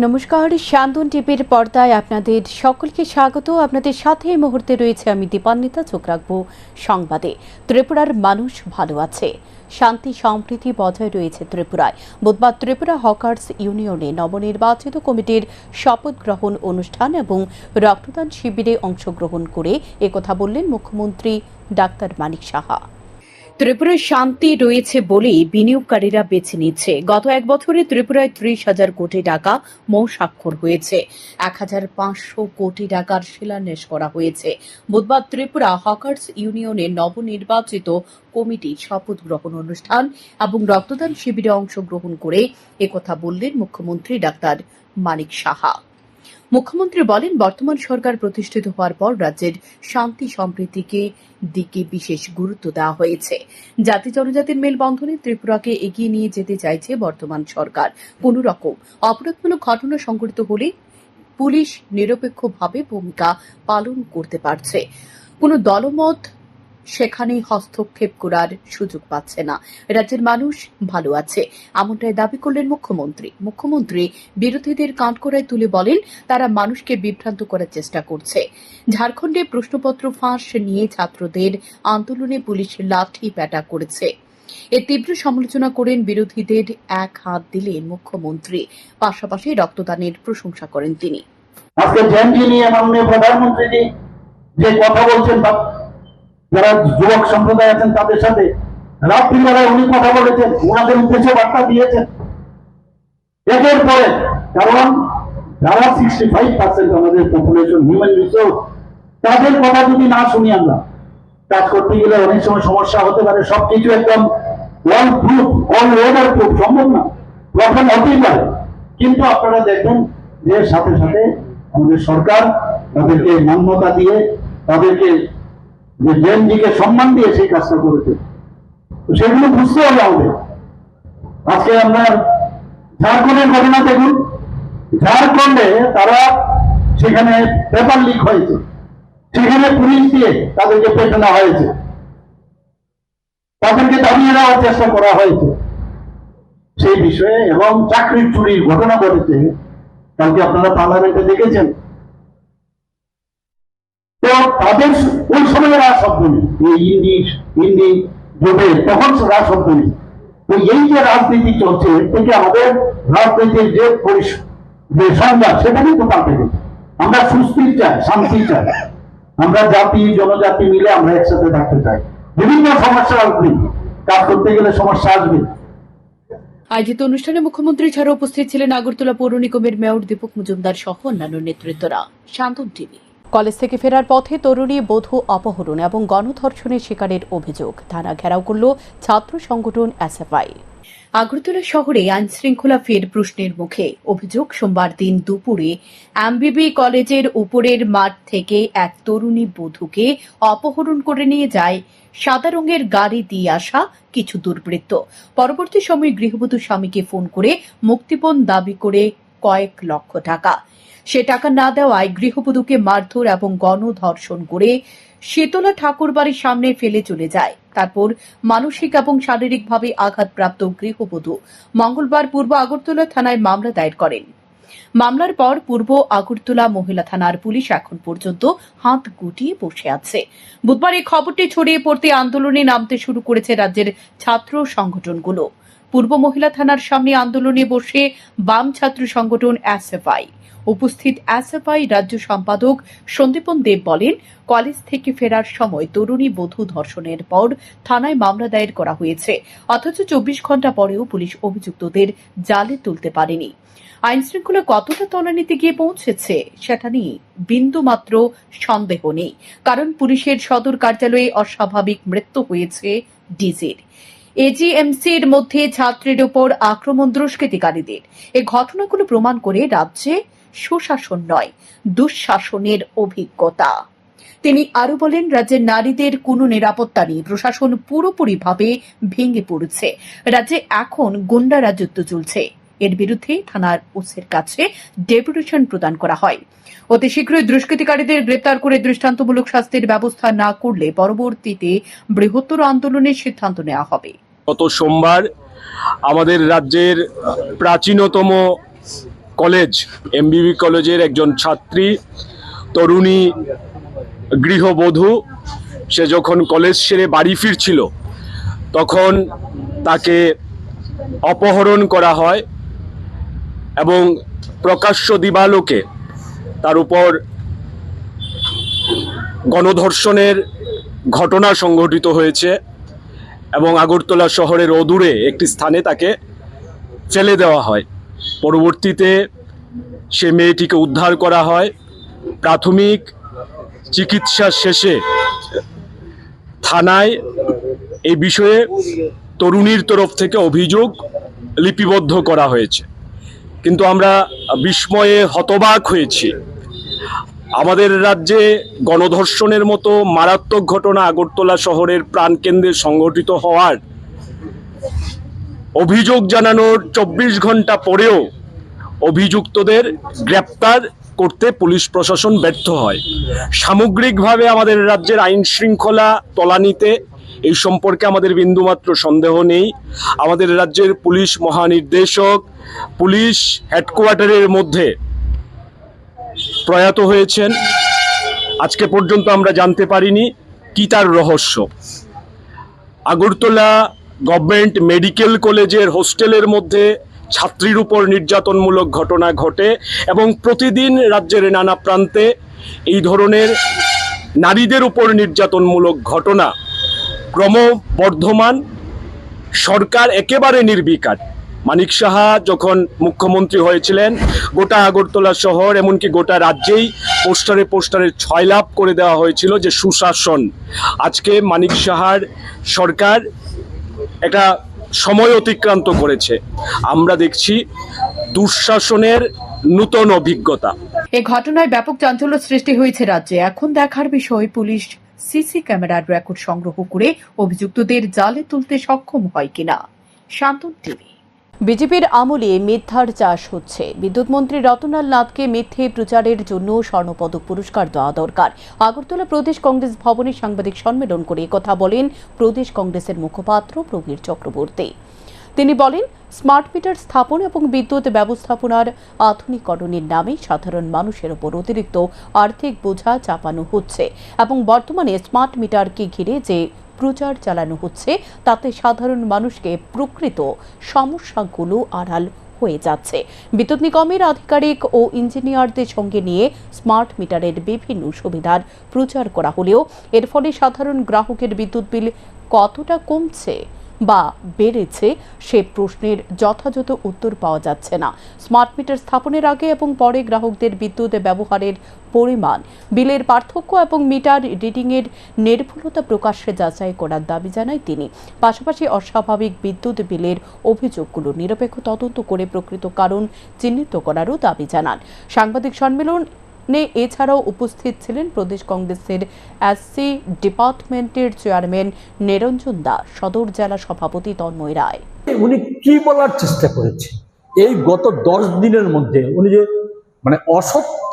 নমস্কার, শান্তন টিভির পর্দায় আপনাদের সকলকে স্বাগত। আপনাদের সাথে এই মুহূর্তে রয়েছে আমি দীপান্বিতা। চোখ রাখবো সংবাদে। ত্রিপুরার মানুষ ভালো আছে, শান্তি সম্প্রীতি বজায় রয়েছে ত্রিপুরায়। বুধবার ত্রিপুরা হকার্স ইউনিয়নে নবনির্বাচিত কমিটির শপথ গ্রহণ অনুষ্ঠান এবং রক্তদান শিবিরে অংশগ্রহণ করে একথা বললেন মুখ্যমন্ত্রী ডাক্তার মানিক সাহা। ত্রিপুরায় শান্তি রয়েছে বলেই বিনিয়োগকারীরা বেছে নিচ্ছে। গত এক বছরে ত্রিপুরায় 30,000 কোটি টাকা মৌ স্বাক্ষর হয়েছে, 1,500 কোটি টাকার শিলান্যাস করা হয়েছে। বুধবার ত্রিপুরা হকার্স ইউনিয়নের নবনির্বাচিত কমিটি শপথ গ্রহণ অনুষ্ঠান এবং রক্তদান শিবিরে অংশগ্রহণ করে একথা বললেন মুখ্যমন্ত্রী ডাক্তার মানিক সাহা। মুখ্যমন্ত্রী বলেন, বর্তমান সরকার প্রতিষ্ঠিত হওয়ার পর রাজ্যের শান্তি সম্প্রীতিকে দিকে বিশেষ গুরুত্ব দেওয়া হয়েছে। জাতি জনজাতির মেলবন্ধনে ত্রিপুরাকে এগিয়ে নিয়ে যেতে চাইছে বর্তমান সরকার। কোন রকম অপরাধমূলক ঘটনা সংঘটিত হলে পুলিশ নিরপেক্ষভাবে ভূমিকা পালন করতে পারছে। কোন দলমত সেখানে হস্তক্ষেপ করার সুযোগ পাচ্ছে না। রাজ্যের মানুষ ভালো আছে, এমনটাই দাবি করলেন মুখ্যমন্ত্রী বিরোধীদের কাঠগড়ায় তুলে বলেন, তারা মানুষকে বিভ্রান্ত করার চেষ্টা করছে। ঝাড়খণ্ডে প্রশ্নপত্র ফাঁস নিয়ে ছাত্রদের আন্দোলনে পুলিশ লাঠি পেটা করেছে। এর তীব্র সমালোচনা করেন বিরোধীদের এক হাত দিলেন মুখ্যমন্ত্রী। পাশাপাশি রক্তদানের প্রশংসা করেন তিনি। আজকে জেএনজি নিয়ে মাননীয় প্রধানমন্ত্রী যে কথা বলছেন, যারা যুবক সম্প্রদায় আছেন তাদের সাথে রাত্রিবেলায় উনি কথা বলেছেন, ওনাদের উদ্দেশ্যে বার্তা দিয়েছেন একের পরে। কারণ যারা 65% আমাদের পপুলেশন হিউম্যান রিসোর্স, তাদের কথা যদি না শুনি আমরা কাজ করতে গেলে অনেক সময় সমস্যা হতে পারে। সবকিছু একদম ওয়াল প্রুফ, অল ওভার প্রুফ সম্ভব না, তখন হতেই পারে। কিন্তু আপনারা দেখবেন যে সাথে সাথে আমাদের সরকার তাদেরকে মান্যতা দিয়ে, তাদেরকে যে জেএনজিকে সম্মান দিয়ে সেই কাজটা করেছে। সেগুলো বুঝতে হবে আমাদের। আজকে আমরা ঝাড়খণ্ডের ঘটনা দেখুন, ঝাড়খণ্ডে তারা সেখানে পেপার লিক হয়েছে, সেখানে পুলিশ দিয়ে তাদেরকে পেটানো হয়েছে, তাদেরকে দাবিয়ে দেওয়ার চেষ্টা করা হয়েছে সেই বিষয়ে। এবং চাকরির চুরির ঘটনা ঘটেছে, কালকে আপনারা পার্লামেন্টে দেখেছেন। তো তাদের ওই সময় রাজশব্দ নেই, হিন্দি জোটে তখন রাজশব্দ নেই। তো এই যে রাজনীতি চলছে, থেকে আমাদের রাজনীতির যে সংজ্ঞা সেটা কিন্তু পাল্টে গেছে। আমরা সুস্থির চাই, শান্তি চাই, আমরা জাতি জনজাতি মিলে আমরা একসাথে থাকতে চাই। বিভিন্ন সমস্যা আসবে, কাজ করতে গেলে সমস্যা আসবে। আয়োজিত অনুষ্ঠানে মুখ্যমন্ত্রী ছাড়া উপস্থিত ছিলেন আগরতলা পৌর নিগমের মেয়র দীপক মজুমদার সহ অন্যান্য নেতৃত্বরা। শান্তন টিভি। কলেজ থেকে ফেরার পথে তরুণী বধূ অপহরণ এবং গণধর্ষণের শিকারের অভিযোগ। থানা ঘেরাও করল ছাত্র সংগঠন এসএফআই। আগরতলা শহরে আইন শৃঙ্খলা ফের প্রশ্নের মুখে। অভিযোগ, সোমবার দিন দুপুরে এমবিবি কলেজের উপরের মাঠ থেকে এক তরুণী বধূকে অপহরণ করে নিয়ে যায় সাদা রঙের গাড়ি দিয়ে আসা কিছু দুর্বৃত্ত। পরবর্তী সময়ে গৃহবধূ স্বামীকে ফোন করে মুক্তিপণ দাবি করে কয়েক লক্ষ টাকা। সে টাকা না দেওয়ায় গৃহবধূকে মারধর এবং গণধর্ষণ করে শীতলা ঠাকুর বাড়ির সামনে ফেলে চলে যায়। তারপর মানসিক এবং শারীরিকভাবে আঘাতপ্রাপ্ত গৃহবধূ মঙ্গলবার পূর্ব আগরতলা থানায় মামলা দায়ের করেন। মামলার পর পূর্ব আগরতলা মহিলা থানার পুলিশ এখন পর্যন্ত হাত গুটিয়ে বসে আছে। বুধবার এই খবরটি ছড়িয়ে পড়তে আন্দোলনে নামতে শুরু করেছে রাজ্যের ছাত্র সংগঠনগুলো। পূর্ব মহিলা থানার সামনে আন্দোলনে বসে বাম ছাত্র সংগঠন এসএফআই। উপস্থিত এসএফআই রাজ্য সম্পাদক সন্দীপন দেব বলেন, কলেজ থেকে ফেরার সময় তরুণী বধূ ধর্ষণের পর থানায় মামলা দায়ের করা হয়েছে, অথচ 24 ঘণ্টা পরেও পুলিশ অভিযুক্তদের জালে তুলতে পারেনি। আইন শৃঙ্খলা কতটা তলানিতে গিয়ে পৌঁছেছে সেটা নিয়ে বিন্দুমাত্র সন্দেহ নেই, কারণ পুলিশের সদর কার্যালয়ে অস্বাভাবিক মৃত্যু হয়েছে ডিজির। এজিএমসির মধ্যে ছাত্রের ওপর আক্রমণ দুষ্কৃতিকারীদের। এই ঘটনাগুলো প্রমাণ করে রাজ্যে সুশাসন নয়, দুঃশাসনের অভিজ্ঞতা। তিনি আরো বলেন, রাজ্যের নারীদের কোনো নিরাপত্তা নেই, প্রশাসন পুরোপুরিভাবে ভেঙে পড়েছে। রাজ্যে এখন গুন্ডা রাজত্ব চলছে। এর বিরুদ্ধে থানার ওসির কাছে ডেপুটেশন প্রদান করা হয়। অতি শীঘ্রই দুষ্কৃতিকারীদের গ্রেপ্তার করে দৃষ্টান্তমূলক শাস্তির ব্যবস্থা না করলে পরবর্তীতে বৃহত্তর আন্দোলনের সিদ্ধান্ত নেওয়া হবে। গত সোমবার আমাদের রাজ্যের প্রাচীনতম কলেজ এমবিবি কলেজের একজন ছাত্রী তরুণী গৃহবধূ, সে যখন কলেজ সেরে বাড়ি ফিরছিল তখন তাকে অপহরণ করা হয় এবং প্রকাশ্য দিবালোকে তার উপর গণধর্ষণের ঘটনা সংঘটিত হয়েছে এবং আগরতলা শহরের অদূরে একটি স্থানে তাকে ফেলে দেওয়া হয়। পরবর্তীতে সে মেয়েটিকে উদ্ধার করা হয়। প্রাথমিক চিকিৎসা শেষে থানায় এই বিষয়ে তরুণীর তরফ থেকে অভিযোগ লিপিবদ্ধ করা হয়েছে, কিন্তু আমরা বিস্ময়ে হতবাক হয়েছি। আমাদের রাজ্যে গণধর্ষণের মতো মারাত্মক ঘটনা আগরতলা শহরের প্রাণকেন্দ্রে সংঘটিত হওয়ার অভিযোগ জানানোর 24 ঘন্টা পরেও অভিযুক্তদের গ্রেপ্তার করতে পুলিশ প্রশাসন ব্যর্থ হয়। সামগ্রিকভাবে আমাদের রাজ্যের আইন শৃঙ্খলা তলানিতে এই সম্পর্কে আমাদের বিন্দুমাত্র সন্দেহ নেই। আমাদের রাজ্যের পুলিশ মহানির্দেশক পুলিশ হেডকোয়ার্টারের মধ্যে প্রয়াত হয়েছেন। আজকে পর্যন্ত আমরা জানতে পারিনি কি তার রহস্য। আগরতলা গভর্নমেন্ট মেডিকেল কলেজের হোস্টেলের মধ্যে ছাত্রীর উপর নির্যাতনমূলক ঘটনা ঘটে এবং প্রতিদিন রাজ্যের নানা প্রান্তে এই ধরনের নারীদের উপর নির্যাতনমূলক ঘটনা ক্রমবর্ধমান। সরকার একেবারে নির্বিকার। মানিক সাহা যখন মুখ্যমন্ত্রী হয়েছিলেন গোটা আগরতলা শহর এমনকি গোটা রাজ্যেই পোস্টারে পোস্টারে ছয়লাভ করে দেওয়া হয়েছিল যে সুশাসন। আজকে মানিক সাহার সরকার একটা সময় অতিক্রান্ত করেছে। আমরা দেখছি দুঃশাসনের নূতন অভিজ্ঞতা। এ ঘটনায় ব্যাপক চাঞ্চল্য সৃষ্টি হয়েছে রাজ্যে। এখন দেখার বিষয় পুলিশ সিসি ক্যামেরার রেকর্ড সংগ্রহ করে অভিযুক্তদের জালে তুলতে সক্ষম হয় কিনা। শান্তন টিভি। বিজেপির আমলে মিথ্যার চাষ হচ্ছে। বিদ্যুৎ মন্ত্রী রতনলাল নাথকে মিথ্যে প্রচারের জন্য স্বর্ণপদক পুরস্কার দেওয়া দরকার। আগরতলা প্রদেশ কংগ্রেস ভবনে সাংবাদিক সম্মেলন করে কথা বলেন প্রদেশ কংগ্রেসের মুখপাত্র প্রবীর চক্রবর্তী। তিনি বলেন, স্মার্ট মিটার স্থাপন এবং বিদ্যুৎ ব্যবস্থাপনার আধুনিকরণের নামে সাধারণ মানুষের উপর অতিরিক্ত আর্থিক বোঝা চাপানো হচ্ছে এবং বর্তমানে স্মার্ট মিটারকে ঘিরে যে প্রচার চালানো হচ্ছে তাতে সাধারণ মানুষকে প্রকৃত সমস্যাগুলো আড়াল হয়ে যাচ্ছে। বিদ্যুৎ নিগমের আধিকারিক ও ইঞ্জিনিয়ারদের সঙ্গে নিয়ে স্মার্ট মিটারের বিভিন্ন সুবিধার প্রচার করা হলেও এর ফলে সাধারণ গ্রাহকের বিদ্যুৎ বিল কতটা কমছে বা বেড়েছে সে প্রশ্নের যথাযথ উত্তর পাওয়া যাচ্ছে না। স্মার্ট মিটার স্থাপনের আগে এবং পরে গ্রাহকদের বিদ্যুৎ ব্যবহারের পরিমাণ, বিলের পার্থক্য এবং মিটার রিডিংয়ের নির্ভুলতা প্রকাশ্যে যাচাই করার দাবি জানায় তিনি। পাশাপাশি অস্বাভাবিক বিদ্যুৎ বিলের অভিযোগগুলো নিরপেক্ষ তদন্ত করে প্রকৃত কারণ চিহ্নিত করারও দাবি জানান। সাংবাদিক সম্মেলন এছাড়াও উপস্থিত ছিলেন প্রদেশ কংগ্রেসের এসসি ডিপার্টমেন্টের চেয়ারম্যান নিরঞ্জন দাস, সদর জেলা সভাপতি তন্ময় রায়। উনি কি বলার চেষ্টা করেছে এই গত 10 দিনের মধ্যে? উনি যে অসত্য,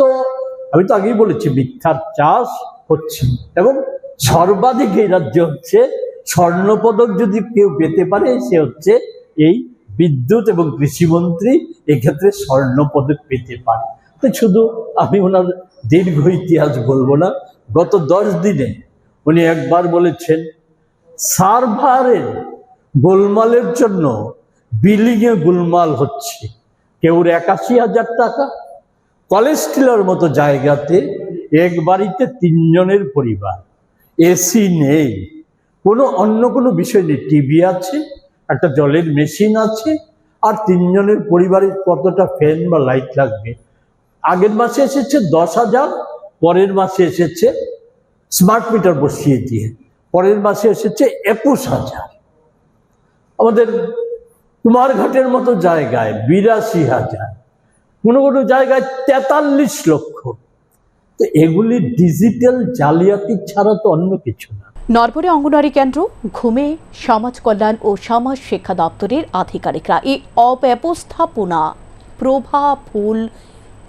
আমি তো আগেই বলেছি মিথ্যার চাষ হচ্ছে এবং সর্বাধিক এই রাজ্যে হচ্ছে স্বর্ণপদক যদি কেউ পেতে পারে সে হচ্ছে এই বিদ্যুৎ এবং কৃষিমন্ত্রী, এক্ষেত্রে স্বর্ণপদক পেতে পারে। তো শুধু আমি ওনার দীর্ঘ ইতিহাস বলবো না, গত 10 দিনে উনি একবার বলেছেন সার্ভারের গোলমালের জন্য বিলিংয়ে গোলমাল হচ্ছে, কেউ 81,000 টাকা। কলেজ স্টিলের মতো জায়গাতে এক বাড়িতে 3 জনের পরিবার, এসি নেই, অন্য কোনো বিষয় নেই, টিভি আছে, একটা জলের মেশিন আছে, আর 3 জনের পরিবারে কতটা ফ্যান বা লাইট লাগবে। আগের মাসে এসেছে 10,000, পরের মাসে এসেছে স্মার্ট মিটার বসিয়ে দিয়ে, পরের মাসে এসেছে 21,000। আমাদের কুমারঘাটের মতো জায়গায় 82,000, কোনো জায়গায় 43 লক্ষ। তো এগুলি ডিজিটাল জালিয়াতি ছাড়া তো অন্য কিছু না। নরবরে অঙ্গনওয়াড়ি কেন্দ্র, ঘুমে সমাজ কল্যাণ ও সমাজ শিক্ষা দপ্তরের আধিকারিকরা এই অব্যবস্থাপনা প্রভাবফুল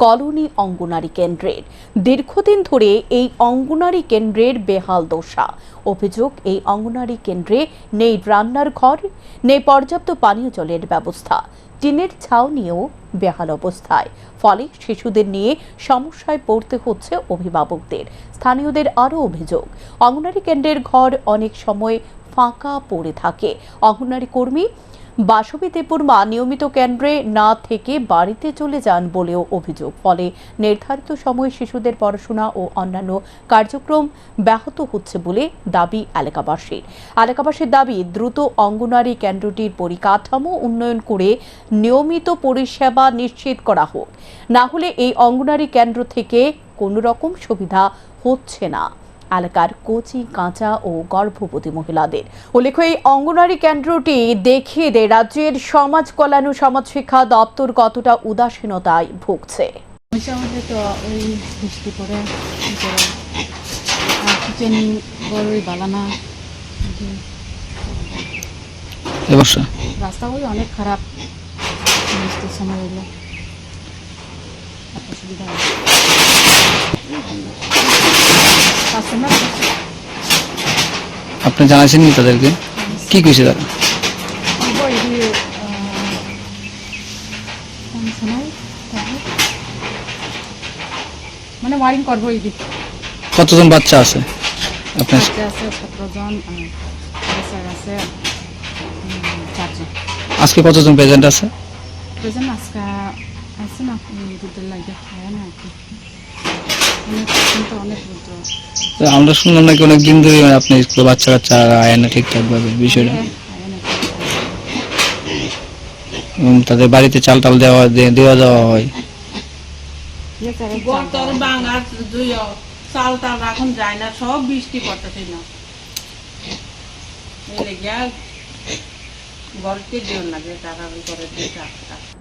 কলোনি অঙ্গনওয়াড়ি কেন্দ্রের। দীর্ঘদিন ধরে এই অঙ্গনওয়াড়ি কেন্দ্রের বেহাল দশা। অভিযোগ, এই অঙ্গনওয়াড়ি কেন্দ্রে নেই রান্নার ঘর, নেই পর্যাপ্ত পানীয় জলের ব্যবস্থা, টিনের ছাউনিও বেহাল অবস্থায়, ফলে শিশুদের নিয়ে সমস্যায় পড়তে হচ্ছে অভিভাবকদের। স্থানীয়দের আরও অভিযোগ, অঙ্গনারী কেন্দ্রের ঘর অনেক সময় ফাঁকা পড়ে থাকে। অঙ্গনারী কর্মী বাসবী দেববর্মা নিয়মিত কেন্দ্রে না থেকে বাড়িতে চলে যান বলেও অভিযোগ। ফলে নির্ধারিত সময়ে শিশুদের পড়াশোনা ও অন্যান্য কার্যক্রম ব্যাহত হচ্ছে বলে দাবি এলাকাবাসীর দাবি, দ্রুত অঙ্গনারী কেন্দ্রটির পরিকাঠামো উন্নয়ন করে নিয়মিত পরিষেবা নিশ্চিত করা হোক। না হলে এই অঙ্গনারী কেন্দ্র থেকে কোনো রকম সুবিধা হচ্ছে না এলাকার কচি কাঁচা ও গর্ভবতী মহিলাদের। উল্লেখ্য, এই অঙ্গনারী কেন্দ্রটি দেখিয়ে দেয় রাজ্যের সমাজ কল্যাণ ও সমাজ শিক্ষা দপ্তর কতটা উদাসীনতায় ভুগছে। আমাদের তো ওই বৃষ্টি পড়ে কিচেন বড়ই বালানা, রাস্তা ওই অনেক খারাপ, বৃষ্টির সময় হইলো অসুবিধা হয়। আপনি জানাইছেননি তাদেরকে? কি কইছে তারা? মানে ওয়ারিং করবো। কতজন বাচ্চা আছে আপনার? আছে 17 জন, আছে 4 জন। আজকে কতজন পেশেন্ট আছে? পেশেন্ট আজকে আছে না, দুধের লাগে খায় না আর কি, অনেক বুঝতে। আমরা শুনলাম নাকি অনেক দিন ধরে আপনি স্কুলে বাচ্চা কাচ্চা আয় না ঠিকঠাক ভাবে, বিষয়টা তাদের বাড়িতে চাল টাল দেওয়া যাওয়া হয়। চাল টাল এখন যায় না, সব বৃষ্টি পড়তেছে না,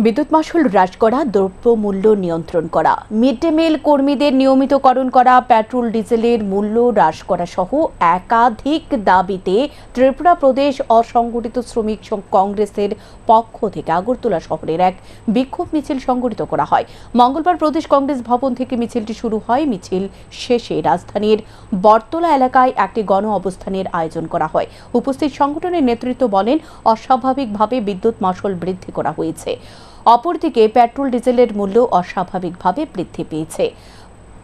বিদ্যুৎ মাশুল হ্রাস করা, দ্রব্য মূল্য নিয়ন্ত্রণ করা, মিড ডে মিল কর্মীদের নিয়মিতকরণ করা, পেট্রোল ডিজেলের মূল্য হ্রাস করা সহ একাধিক দাবিতে ত্রিপুরা প্রদেশ অসংগঠিত শ্রমিক কংগ্রেসের পক্ষ থেকে আগরতলা শহরের এক বিক্ষোভ মিছিল সংগঠিত করা হয়। মঙ্গলবার প্রদেশ কংগ্রেস ভবন থেকে মিছিলটি শুরু হয়। মিছিল শেষে রাজধানীর বটতলা এলাকায় একটি গণ অবস্থানের আয়োজন করা হয়। উপস্থিত সংগঠনের নেতৃত্ব বলেন, অস্বাভাবিকভাবে বিদ্যুৎ মাশুল বৃদ্ধি করা হয়েছে। অপরদিকে পেট্রোল ডিজেলের মূল্য অস্বাভাবিকভাবে বৃদ্ধি পেয়েছে।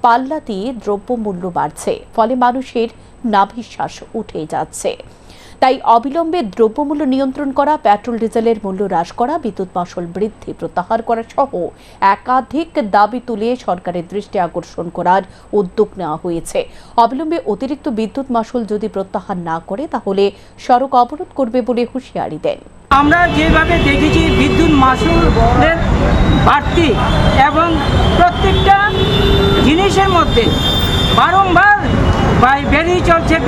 পাল্লাতে দ্রব্য মূল্য বাড়ছে, ফলে মানুষের নাভিশ্বাস উঠে যাচ্ছে। তাই অবিলম্বে দ্রব্যমূল্য নিয়ন্ত্রণ করা, পেট্রোল ডিজেলের মূল্য হ্রাস করা, বিদ্যুৎ মাশুল বৃদ্ধি প্রত্যাহার করা সহ একাধিক দাবি তুলে সরকারের দৃষ্টি আকর্ষণ করার উদ্যোগ নেওয়া হয়েছে। অবিলম্বে অতিরিক্ত বিদ্যুৎ মাশুল যদি প্রত্যাহার না করে তাহলে সড়ক অবরোধ করবে বলে হুঁশিয়ারি দেন। আমরা যেভাবে দেখেছি বিদ্যুৎ মাশুলের বাড়তি এবং প্রত্যেকটা জিনিসের মধ্যে বারংবার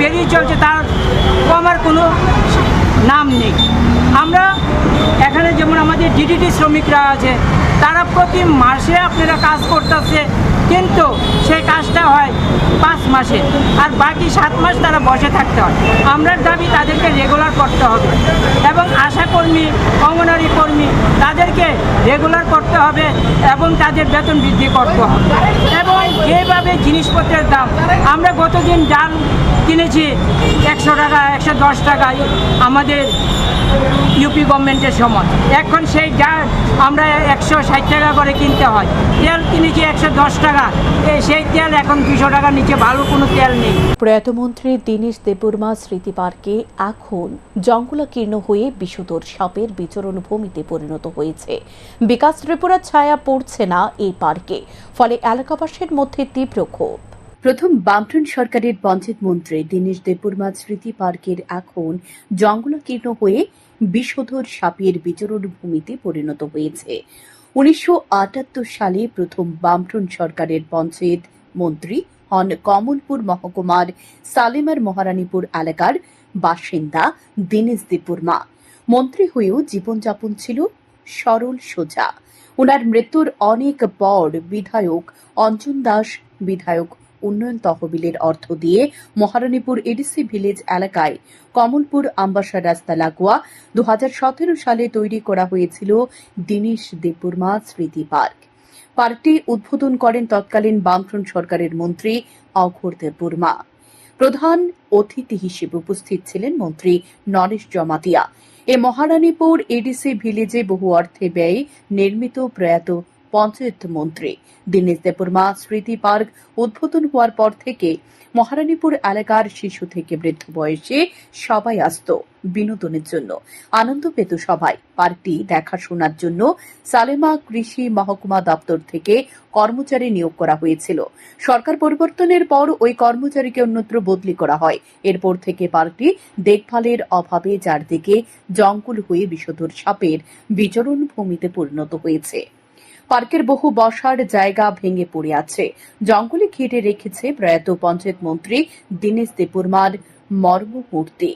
বেরিয়ে চলছে, তার কমার কোনো নাম নেই। আমরা এখানে যেমন আমাদের ডিডিটি শ্রমিকরা আছে, তারা প্রতি মাসে আপনারা কাজ করতেছে, কিন্তু সেই কাজটা হয় 5 মাসে, আর বাকি 7 মাস তারা বসে থাকতে হয়। আমরা দাবি তাদেরকে রেগুলার করতে হবে এবং আশা কর্মী, অঙ্গনারী কর্মী তাদেরকে রেগুলার করতে হবে এবং তাদের বেতন বৃদ্ধি করতে হবে। এবং যেভাবে জিনিসপত্রের দাম, আমরা গতদিন ডাল কিনেছি 100 টাকা, 110 টাকায় আমাদের ইউপি গভর্নমেন্টের সময়, এখন সেই ডাল আমরা 160 টাকা করে কিনতে হয়। তেল কিনেছি 110 টাকা, সেই তেল এখন 200 টাকার নিচে ভালো কোনো তেল নেই। প্রয়াত মন্ত্রী দীনেশ দেববর্মা স্মৃতি পার্কে এখন জঙ্গলাকীর্ণ হয়ে বিষধর সাপের বিচরণ ভূমিতে পরিণত হয়েছে। বিকাশ ত্রিপুরার ছায়া পড়ছে না এই পার্কে, ফলে এলাকাবাসীর মধ্যে তীব্র ক্ষোভ। প্রথম বামফ্রন্ট সরকারের পঞ্চায়েত মন্ত্রী দীনেশ দেববর্মা স্মৃতি পার্কের এখন জঙ্গলাকীর্ণ হয়ে বিষধর সাপের বিচরণ ভূমিতে পরিণত হয়েছে। 1978 সালে প্রথম বামফ্রন্ট সরকারের পঞ্চায়েত মন্ত্রী হন কমলপুর মহকুমার সালেমার মহারানীপুর এলাকার বাসিন্দা দীনেশ দেববর্মা। মন্ত্রী হয়েও জীবনযাপন ছিল সরল সোজা। ওনার মৃত্যুর অনেক পর বিধায়ক অঞ্জন দাস বিধায়ক উন্নয়ন তহবিলের অর্থ দিয়ে মহারানীপুর এডিসি ভিলেজ এলাকায় কমলপুর আম্বাসা রাস্তা লাগোয়া 2017 সালে তৈরি করা হয়েছিল দীনেশ দেববর্মা স্মৃতি পার্ক। পার্কটি উদ্বোধন করেন তৎকালীন বামফ্রন্ট সরকারের মন্ত্রী অঘোর দেববর্মা। প্রধান অতিথি হিসেবে উপস্থিত ছিলেন মন্ত্রী নরেশ জমাতিয়া। এ মহারানীপুর এডিসি ভিলেজে বহু অর্থে ব্যয়ে নির্মিত প্রয়াত পঞ্চায়েত মন্ত্রী দীনেশ দেববর্মা স্মৃতি পার্ক উদ্বোধন হওয়ার পর থেকে মহারানীপুর এলাকার শিশু থেকে বৃদ্ধ বয়সে সবাই আসত বিনোদনের জন্য, আনন্দ পেত সবাই। পার্কটি দেখাশোনার জন্য সালেমা কৃষি মহকুমা দপ্তর থেকে কর্মচারী নিয়োগ করা হয়েছিল। সরকার পরিবর্তনের পর ওই কর্মচারীকে অন্যত্র বদলি করা হয়। এরপর থেকে পার্কটি দেখভালের অভাবে চারদিকে জঙ্গল হয়ে বিষধর সাপের বিচরণ ভূমিতে পরিণত হয়েছে। পার্কের বহু বসার জায়গা ভেঙে পড়ে আছে। জঙ্গলে ঘিরে রেখেছে প্রয়াত পঞ্চায়েত মন্ত্রী দীনেশ দেববর্মার মর্মমূর্তি।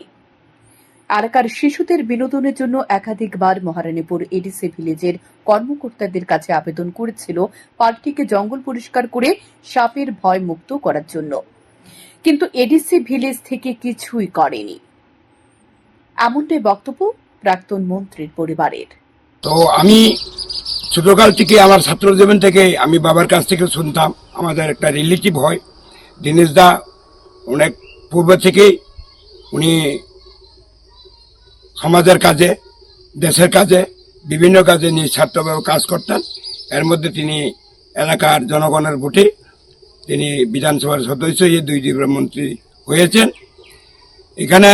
এলাকার শিশুদের বিনোদনের জন্য একাধিকবার মহারানীপুর এডিসি ভিলেজের কর্মকর্তাদের কাছে আবেদন করেছিল পার্কটিকে জঙ্গল পরিষ্কার করে সাপের ভয় মুক্ত করার জন্য, কিন্তু এডিসি ভিলেজ থেকে কিছুই করেনি। এমনটাই বক্তব্য প্রাক্তন মন্ত্রীর পরিবারের। তো আমি ছোটকাল থেকে আমার ছাত্র জীবন থেকে আমি বাবার কাছ থেকে শুনতাম, আমাদের একটা রিলেটিভ হয় দীনেশ দা, অনেক পূর্ব থেকেই উনি সমাজের কাজে, দেশের কাজে, বিভিন্ন কাজে নিঃস্বার্থভাবে কাজ করতেন। এর মধ্যে তিনি এলাকার জনগণের ভোটে তিনি বিধানসভার সদস্য হয়ে 2 মন্ত্রী হয়েছেন। এখানে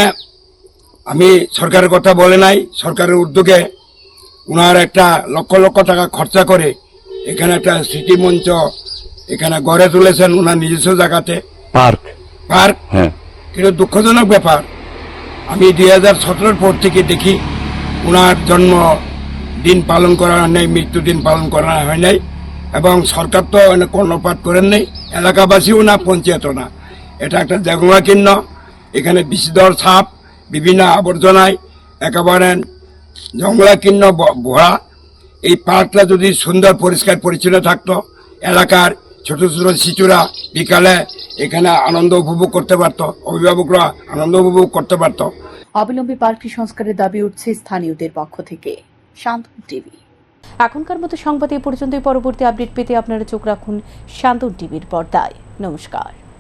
আমি সরকারের কথা বলে নাই, সরকারের উদ্যোগে উনার একটা লক্ষ লক্ষ টাকা খরচা করে এখানে একটা স্মৃতি মঞ্চ এখানে গড়ে তুলেছেন উনার নিজস্ব জায়গাতে পার্ক। কিন্তু দুঃখজনক ব্যাপার, আমি 2017 পর থেকে দেখি উনার জন্ম দিন পালন করা হয় নাই, মৃত্যুদিন পালন করা হয় নাই, এবং সরকার তো কর্ণপাত করেন নাই, এলাকাবাসীও না, পঞ্চায়েতও না। এটা একটা জঙ্গলাকীর্ণ, এখানে বিষধর সাপ বিভিন্ন আবর্জনায় একেবারে জঙ্গলাকীর্ণ ভরা। এই পার্কটা যদি সুন্দর পরিষ্কার পরিচ্ছন্ন থাকতো, এলাকার ছোট ছোট শিশুরা বিকালে এখানে আনন্দ উপভোগ করতে পারত, অভিভাবকরা আনন্দ উপভোগ করতে পারত। অবিলম্বে পার্কটি সংস্কারের দাবি উঠছে স্থানীয়দের পক্ষ থেকে। শান্তন টিভি। এখনকার মতো সংবাদ এ পর্যন্তই। পরবর্তী আপডেট পেতে আপনারা চোখ রাখুন শান্তন টিভির পর্দায়। নমস্কার।